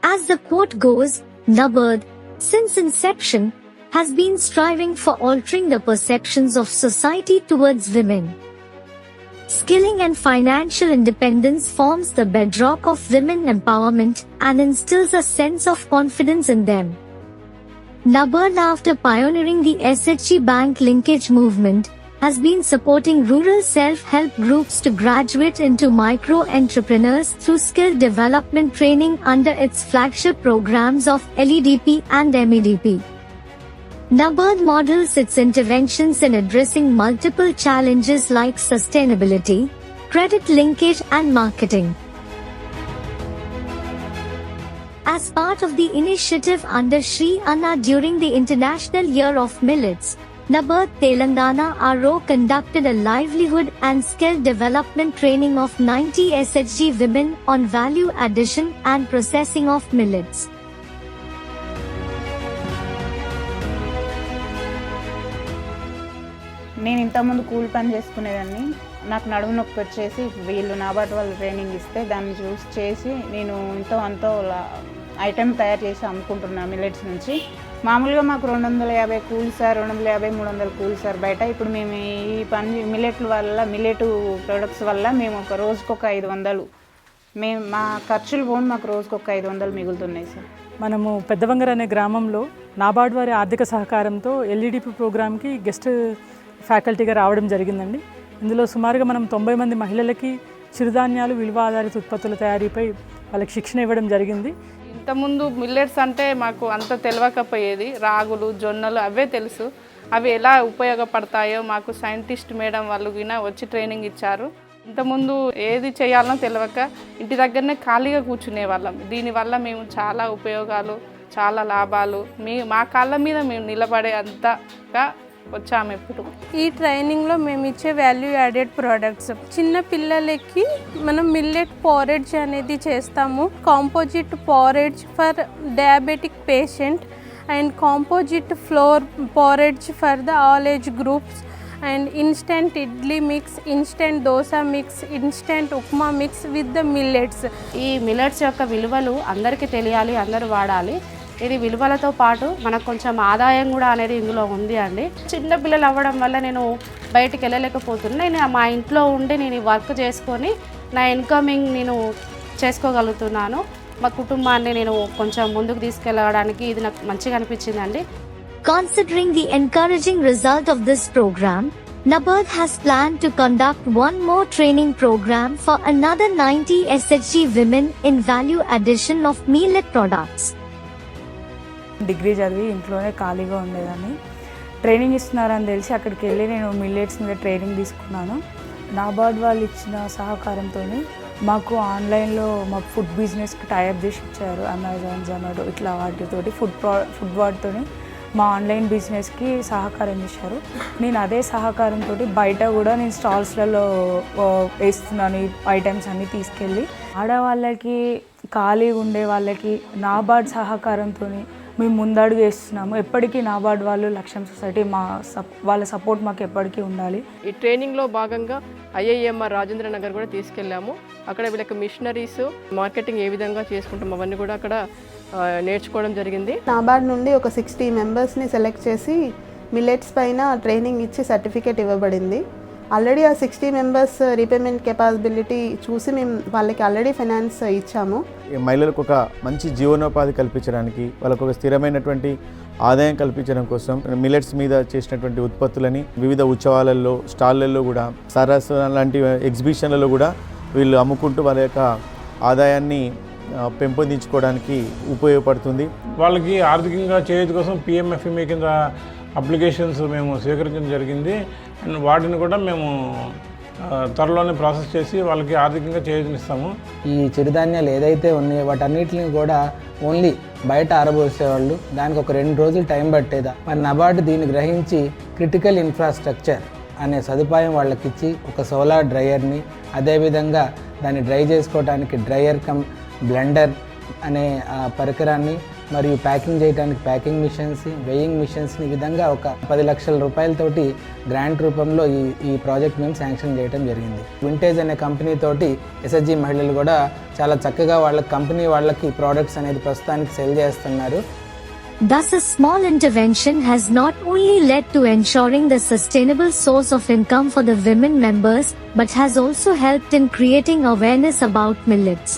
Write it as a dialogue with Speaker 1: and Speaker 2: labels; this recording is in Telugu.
Speaker 1: As the quote goes, NABARD, since inception, has been striving for altering the perceptions of society towards women. Skilling and financial independence forms the bedrock of women empowerment and instills a sense of confidence in them. NABARD, after pioneering the SHG Bank linkage movement, has been supporting rural self-help groups to graduate into micro-entrepreneurs through skill development training under its flagship programs of LEDP and MEDP. NABARD models its interventions in addressing multiple challenges like sustainability, credit linkage and marketing. As part of the initiative under Shri Anna during the International Year of Millets, NABARD Telangana RO conducted a livelihood and skill development training of 90 SHG women on value addition and processing of millets.
Speaker 2: నేను ఇంతకుముందు కూలి పని చేసుకునేదాన్ని. నాకు నడుము నొప్పి వచ్చేసి వీళ్ళు నాబార్డ్ వాళ్ళు ట్రైనింగ్ ఇస్తే దాన్ని చూసి చేసి నేను అంతో ఐటెం తయారు చేసి అమ్ముకుంటున్నాను మిల్లెట్స్ నుంచి. మామూలుగా మాకు 250 కూలి సార్, 250, 300 కూలి సార్ బయట. ఇప్పుడు మేము ఈ పని మిల్లెట్ ప్రొడక్ట్స్ వల్ల మేము ఒక రోజుకు ఒక 500, మేము మా ఖర్చులు పోను మాకు రోజుకు ఒక 500 మిగులుతున్నాయి సార్.
Speaker 3: మనము పెద్దవంగర్ అనే గ్రామంలో నాబార్డ్ వారి ఆర్థిక సహకారంతో ఎల్ఈడిపి ప్రోగ్రామ్కి గెస్ట్ ఫ్యాకల్టీగా రావడం జరిగిందండి. ఇందులో సుమారుగా మనం 90 మంది మహిళలకి చిరుధాన్యాలు, విలువ ఆధారిత ఉత్పత్తుల తయారీపై వాళ్ళకి శిక్షణ ఇవ్వడం జరిగింది.
Speaker 4: ఇంతకుముందు మిల్లెట్స్ అంటే మాకు అంత తెలియకపోయేది. రాగులు, జొన్నలు అవే తెలుసు. అవి ఎలా ఉపయోగపడతాయో మాకు సైంటిస్ట్ మేడం వాళ్ళు వచ్చి ట్రైనింగ్ ఇచ్చారు. ఇంతకుముందు ఏది చేయాలనో తెలియక ఇంటి దగ్గరనే ఖాళీగా కూర్చునే వాళ్ళం. దీనివల్ల మేము చాలా ఉపయోగాలు, చాలా లాభాలు, మా కాళ్ళ మీద మేము నిలబడే అంతగా వచ్చాము. ఇప్పుడు
Speaker 5: ఈ ట్రైనింగ్లో మేము ఇచ్చే వాల్యూ యాడెడ్ ప్రోడక్ట్స్, చిన్న పిల్లలకి మనం మిల్లెట్ పోరేజ్ అనేది చేస్తాము. Composite porridge for diabetic patient and composite flour porridge for the all age groups and instant idli mix, instant dosa mix, instant upma mix with the millets.
Speaker 6: ఈ మిల్లెట్స్ యొక్క విలువలు అందరికీ తెలియాలి, అందరూ వాడాలి. ఇది విలువలతో పాటు మనకు కొంచెం ఆదాయం కూడా అనేది ఇందులో ఉంది అండి. చిన్న పిల్లలు అవ్వడం వల్ల నేను బయటికి వెళ్ళలేకపోతున్నా. నేను మా ఇంట్లో ఉండి నేను వర్క్ చేసుకొని నా ఇన్కమింగ్ నేను చేసుకోగలుగుతున్నాను. మా కుటుంబాన్ని నేను కొంచెం ముందుకు తీసుకెళ్ళడానికి ఇది నాకు మంచిగా అనిపించిందండి.
Speaker 1: Considering the encouraging result of this program, NABARD has planned to conduct one more training program for another 90 SHG women in value addition of millet products.
Speaker 2: Degree చదివి ఇంట్లోనే ఖాళీగా ఉండేదాన్ని. ట్రైనింగ్ ఇస్తున్నారని తెలిసి అక్కడికి వెళ్ళి నేను మిల్లెట్స్ మీద ట్రైనింగ్ తీసుకున్నాను. నాబార్డ్ వాళ్ళు ఇచ్చిన సహకారంతో మాకు ఆన్లైన్లో మా ఫుడ్ బిజినెస్కి టైఅప్ చేసి ఇచ్చారు. అమెజాన్, జొమాటో ఇట్లా వాటితోటి ఫుడ్ వాటితో మా ఆన్లైన్ బిజినెస్కి సహకారం చేశారు. నేను అదే సహకారంతో బయట కూడా నేను స్టాల్స్లలో వేస్తున్నాను ఈ ఐటమ్స్ అన్నీ తీసుకెళ్ళి. ఆడవాళ్ళకి, ఖాళీగా ఉండే వాళ్ళకి నాబార్డ్ సహకారంతో మేము ముందడుగు వేస్తున్నాము. ఎప్పటికీ నాబార్డ్ వాళ్ళు, లక్ష్యం సొసైటీ వాళ్ళ సపోర్ట్ మాకు ఎప్పటికీ ఉండాలి.
Speaker 4: ఈ ట్రైనింగ్లో భాగంగా IIMR రాజేంద్ర నగర్ కూడా తీసుకెళ్ళాము. అక్కడ వీళ్ళకి మిషనరీస్, మార్కెటింగ్ ఏ విధంగా చేసుకుంటాం అవన్నీ కూడా అక్కడ నేర్చుకోవడం జరిగింది.
Speaker 7: నాబార్డ్ నుండి ఒక 60 మెంబర్స్ని సెలెక్ట్ చేసి మిల్లెట్స్ పైన ట్రైనింగ్ ఇచ్చి సర్టిఫికేట్ ఇవ్వబడింది. ఆల్రెడీ ఆ 60 మెంబర్స్ రీపేమెంట్ కెపాసిబిలిటీ చూసి మేము వాళ్ళకి ఆల్రెడీ ఫైనాన్స్ ఇచ్చాము.
Speaker 8: మహిళలకు ఒక మంచి జీవనోపాధి కల్పించడానికి, వాళ్ళకు ఒక స్థిరమైనటువంటి ఆదాయం కల్పించడం కోసం మిల్లెట్స్ మీద చేసినటువంటి ఉత్పత్తులని వివిధ ఉత్సవాలలో, స్టాళ్ళల్లో కూడా, సరస్ లాంటి ఎగ్జిబిషన్లలో కూడా వీళ్ళు అమ్ముకుంటూ వాళ్ళ యొక్క ఆదాయాన్ని పెంపొందించుకోవడానికి ఉపయోగపడుతుంది.
Speaker 9: వాళ్ళకి ఆర్థికంగా చేయూత కోసం PMFME కింద అప్లికేషన్స్ మేము స్వీకరించడం జరిగింది. అండ్ వాటిని కూడా మేము త్వరలోనే ప్రాసెస్ చేసి వాళ్ళకి ఆర్థికంగా చేయూతనిస్తాము.
Speaker 10: ఈ చిరుధాన్యాలు ఏదైతే ఉన్నాయో వాటన్నిటిని కూడా ఓన్లీ బయట ఆరబోసేవాళ్ళు, దానికి ఒక 2 రోజులు టైం పట్టేదా. మరి నాబార్డ్ దీన్ని గ్రహించి క్రిటికల్ ఇన్ఫ్రాస్ట్రక్చర్ అనే సదుపాయం వాళ్ళకిచ్చి ఒక సోలార్ డ్రయర్ని, అదేవిధంగా దాన్ని డ్రై చేసుకోవడానికి డ్రయర్ కమ్ బ్లెండర్ అనే పరికరాన్ని, మరియు ప్యాకింగ్ చేయడానికి ప్యాకింగ్ మిషన్స్, వెయింగ్ మిషన్స్ని ఈ విధంగా ఒక 10 లక్షల రూపాయలతోటి గ్రాంట్ రూపంలో ఈ ప్రాజెక్ట్ మేము శాంక్షన్ చేయడం జరిగింది. వింటేజ్ అనే కంపెనీ తోటి ఎస్ఎస్జి మహిళలు కూడా చాలా చక్కగా వాళ్ళ కంపెనీ వాళ్ళకి ప్రోడక్ట్స్ అనేది ప్రస్తుతానికి సెల్ చేస్తున్నారు.
Speaker 1: Thus, a small intervention has not only led to ensuring the sustainable source of income for the women members, but has also helped in creating awareness about millets.